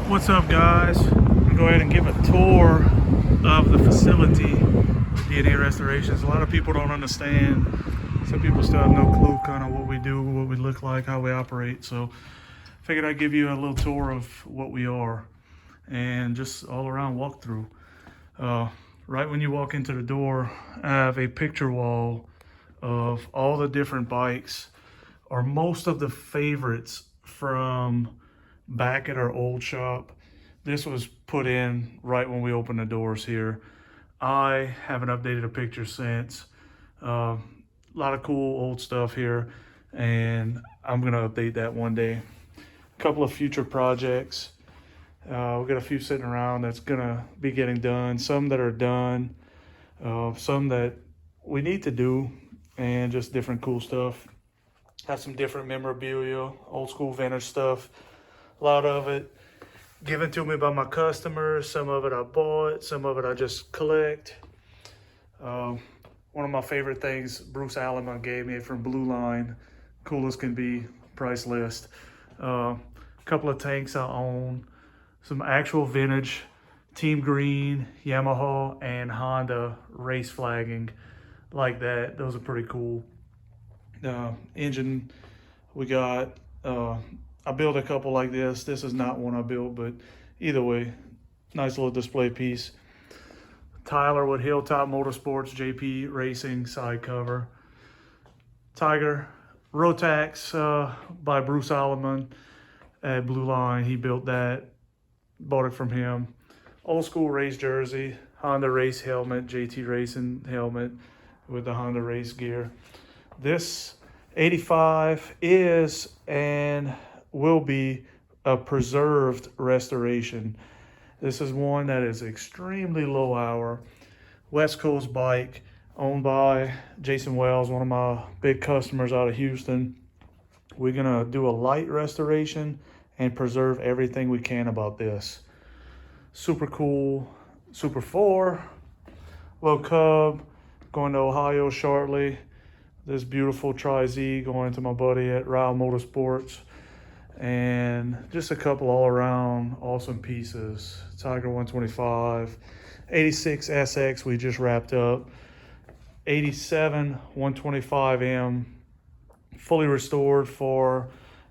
What's up, guys? I'm gonna go ahead and give a tour of the facility, D&A Restorations. A lot of people don't understand. Some people still have no clue kind of what we do, what we look like, how we operate. So figured I'd give you a little tour of what we are and just all around walkthrough. Right when you walk into the door, I have a picture wall of all the different bikes, or most of the favorites from back at our old shop. This was put in right when we opened the doors here. I haven't updated a picture since. A lot of cool old stuff here, and I'm gonna update that one day. A couple of future projects. We got a few sitting around that's gonna be getting done. Some that are done, some that we need to do, and just different cool stuff. Have some different memorabilia, old school vintage stuff. A lot of it given to me by my customers. Some of it I bought, some of it I just collect. One of my favorite things Bruce Allen gave me from Blue Line, cool as can be, price list. A couple of tanks I own, some actual vintage Team Green, Yamaha, and Honda race flagging like that. Those are pretty cool. Engine, we got, I built a couple like this. This is not one I built, but either way, nice little display piece. Tyler with Hilltop Motorsports, JP Racing side cover. Tiger, Rotax by Bruce Alleman at Blue Line. He built that, bought it from him. Old school race jersey, Honda race helmet, JT Racing helmet with the Honda race gear. This 85 is and will be a preserved restoration. This is one that is extremely low hour, West Coast bike, owned by Jason Wells, one of my big customers out of Houston. We're gonna do a light restoration and preserve everything we can about this. Super cool, Super 4, low cub, going to Ohio shortly. This beautiful Tri-Z going to my buddy at Ryle Motorsports. And just a couple all around awesome pieces. Tiger 125, 86 SX we just wrapped up, 87 125M, fully restored for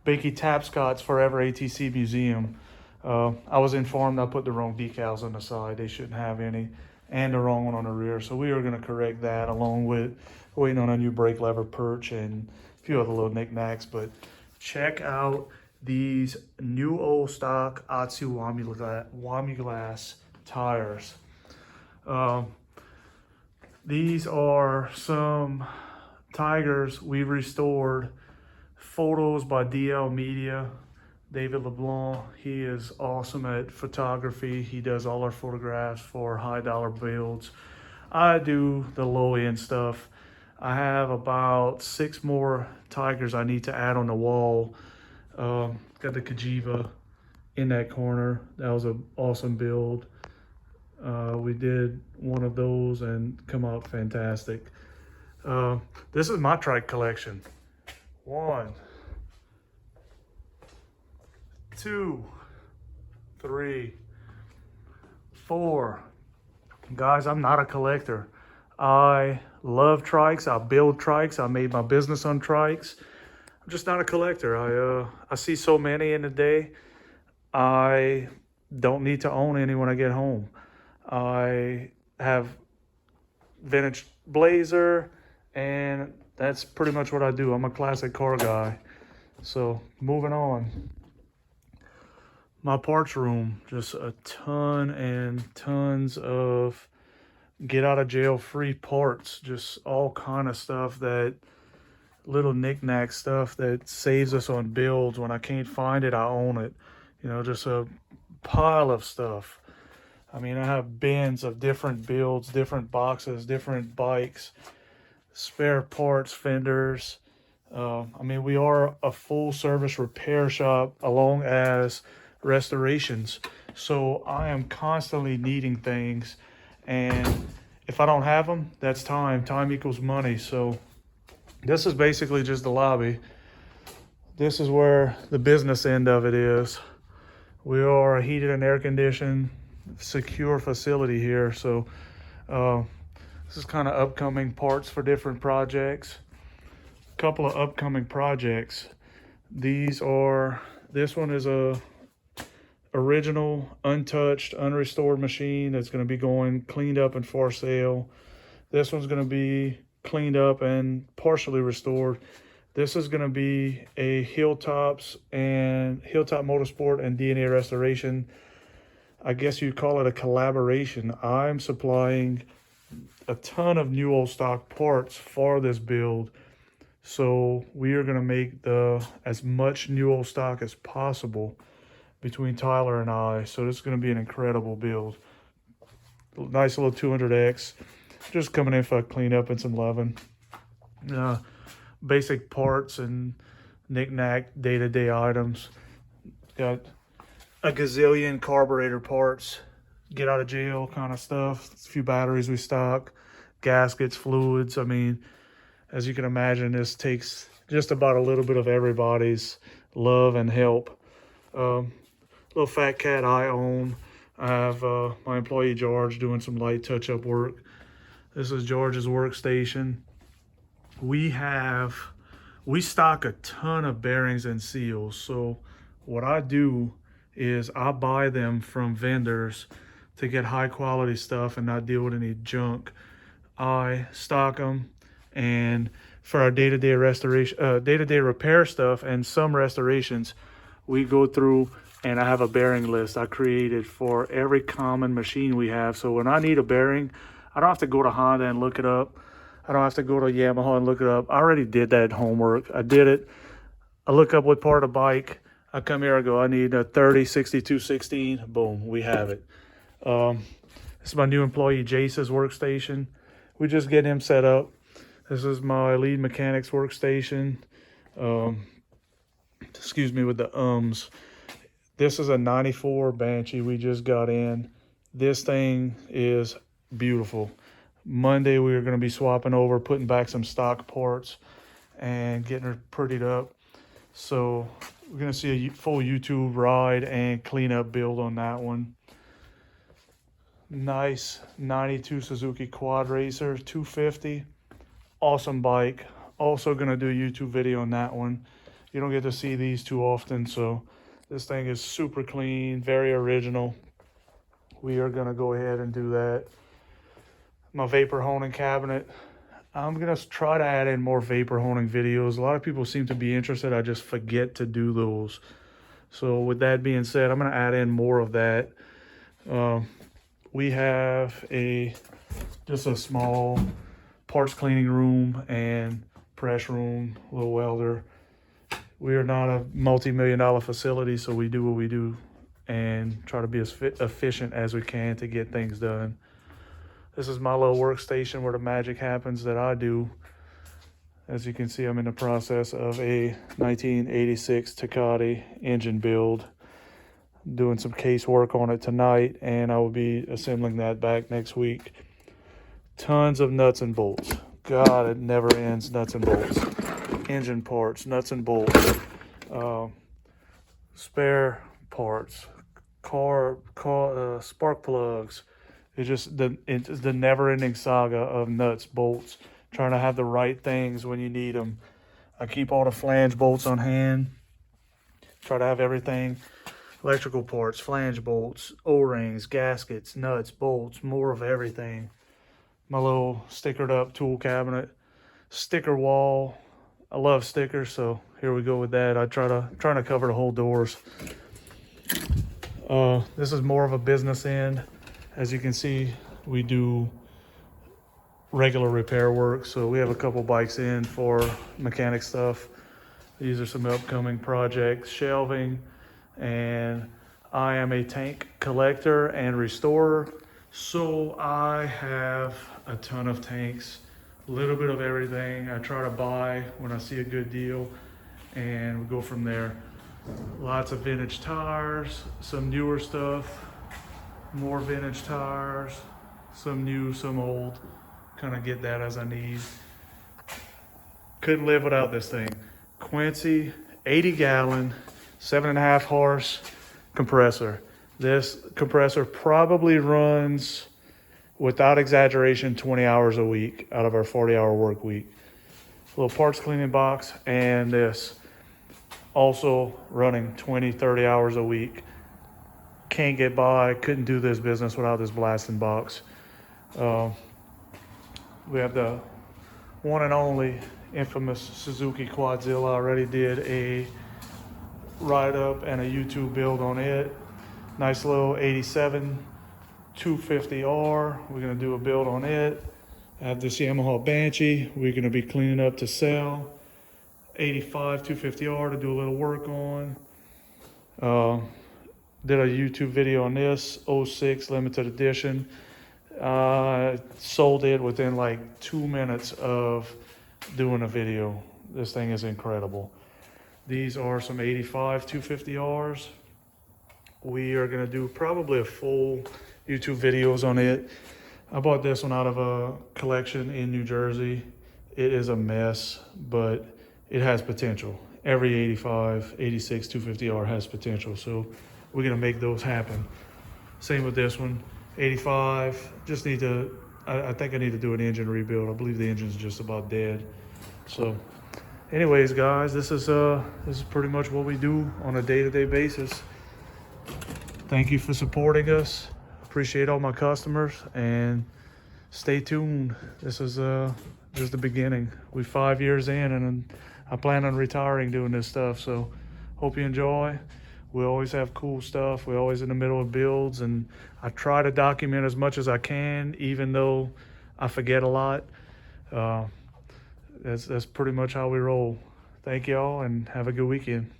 Beaky Tapscott's Forever ATC Museum. I was informed I put the wrong decals on the side. They shouldn't have any, and the wrong one on the rear. So we are going to correct that, along with waiting on a new brake lever perch and a few other little knickknacks. But check out these new old stock Atsu Wami Glass tires. These are some Tigers we've restored. Photos by DL Media. David LeBlanc, he is awesome at photography. He does all our photographs for high dollar builds. I do the low end stuff. I have about 6 more Tigers I need to add on the wall. Got the Kajiva in that corner. That was an awesome build. We did one of those and come out fantastic. This is my trike collection. 1, 2, 3, 4. Guys, I'm not a collector. I love trikes. I build trikes. I made my business on trikes. I'm just not a collector. I see so many in a day. I don't need to own any when I get home. I have vintage Blazer, and that's pretty much what I do. I'm a classic car guy. So moving on. My parts room, just a ton and tons of get out of jail free parts, just all kind of stuff, that little knick-knack stuff that saves us on builds. When I can't find it, I own it. You know, just a pile of stuff. I mean, I have bins of different builds, different boxes, different bikes, spare parts, fenders. I mean, we are a full service repair shop along as restorations. So I am constantly needing things, and if I don't have them, that's time. Time equals money. So this is basically just the lobby. This is where the business end of it is. We are a heated and air conditioned, secure facility here. So this is kind of upcoming parts for different projects. A couple of upcoming projects. This one is a original, untouched, unrestored machine that's going to be going cleaned up and for sale. This one's going to be cleaned up and partially restored. This is going to be a Hilltop Motorsport and D&A Restoration. I guess you'd call it a collaboration. I'm supplying a ton of new old stock parts for this build. So we are going to make as much new old stock as possible between Tyler and I. So this is going to be an incredible build. Nice little 200X. Just coming in for a cleanup and some loving. Basic parts and knick-knack day-to-day items. Got a gazillion carburetor parts, get out of jail kind of stuff. A few batteries we stock, gaskets, fluids. I mean, as you can imagine, this takes just about a little bit of everybody's love and help. Little fat cat I own. I have my employee George doing some light touch-up work. This is George's workstation. We stock a ton of bearings and seals. So what I do is I buy them from vendors to get high quality stuff and not deal with any junk. I stock them, and for our day-to-day restoration, day-to-day repair stuff and some restorations, we go through and I have a bearing list I created for every common machine we have. So when I need a bearing, I don't have to go to Honda and look it up. I don't have to go to Yamaha and look it up. I already did that homework. I did it. I look up what part of the bike. I come here, I go, I need a 30-62-16. Boom, we have it. This is my new employee Jace's workstation. We just get him set up. This is my lead mechanic's workstation. Excuse me with the ums. This is a 94 Banshee we just got in. This thing is beautiful. Monday we are going to be swapping over, putting back some stock parts and getting her prettied up. So we're going to see a full YouTube ride and cleanup build on that one. Nice 92 Suzuki Quad Racer 250. Awesome bike. Also going to do a YouTube video on that one. You don't get to see these too often, so this thing is super clean, very original. We are going to go ahead and do that. My vapor honing cabinet. I'm going to try to add in more vapor honing videos. A lot of people seem to be interested. I just forget to do those. So with that being said, I'm going to add in more of that. We have just a small parts cleaning room and press room, little welder. We are not a multi-million-dollar facility, so we do what we do and try to be as efficient as we can to get things done. This is my little workstation where the magic happens that I do. As you can see, I'm in the process of a 1986 Tecate engine build. Doing some case work on it tonight, and I will be assembling that back next week. Tons of nuts and bolts. God, it never ends, nuts and bolts. Engine parts, nuts and bolts. Spare parts, spark plugs. It's just the never-ending saga of nuts, bolts, trying to have the right things when you need them. I keep all the flange bolts on hand. Try to have everything. Electrical parts, flange bolts, O-rings, gaskets, nuts, bolts, more of everything. My little stickered up tool cabinet. Sticker wall. I love stickers, so here we go with that. I try to cover the whole doors. This is more of a business end. As you can see, we do regular repair work, so we have a couple bikes in for mechanic stuff. These are some upcoming projects, shelving, and I am a tank collector and restorer, so I have a ton of tanks, a little bit of everything. I try to buy when I see a good deal, and we go from there. Lots of vintage tires, some newer stuff, more vintage tires, some new, some old. Kind of get that as I need. Couldn't live without this thing. Quincy, 80 gallon, 7.5 horse, compressor. This compressor probably runs, without exaggeration, 20 hours a week out of our 40-hour work week. Little parts cleaning box, and this also running 20, 30 hours a week. Can't get by, couldn't do this business without this blasting box. We have the one and only infamous Suzuki Quadzilla. I already did a write-up and a YouTube build on it. Nice little 87 250R. We're gonna do a build on it. I have this Yamaha Banshee we're gonna be cleaning up to sell. 85 250R to do a little work on. Did a YouTube video on this, '06 limited edition. Sold it within like 2 minutes of doing a video. This thing is incredible. These are some 85 250Rs. We are gonna do probably a full YouTube videos on it. I bought this one out of a collection in New Jersey. It is a mess, but it has potential. Every 85, 86 250R has potential, so we're gonna make those happen. Same with this one, 85. Just need to, I think I need to do an engine rebuild. I believe the engine's just about dead. So anyways, guys, this is pretty much what we do on a day-to-day basis. Thank you for supporting us. Appreciate all my customers, and stay tuned. This is just the beginning. We're 5 years in, and I plan on retiring doing this stuff. So hope you enjoy. We always have cool stuff. We're always in the middle of builds, and I try to document as much as I can, even though I forget a lot. That's pretty much how we roll. Thank y'all, and have a good weekend.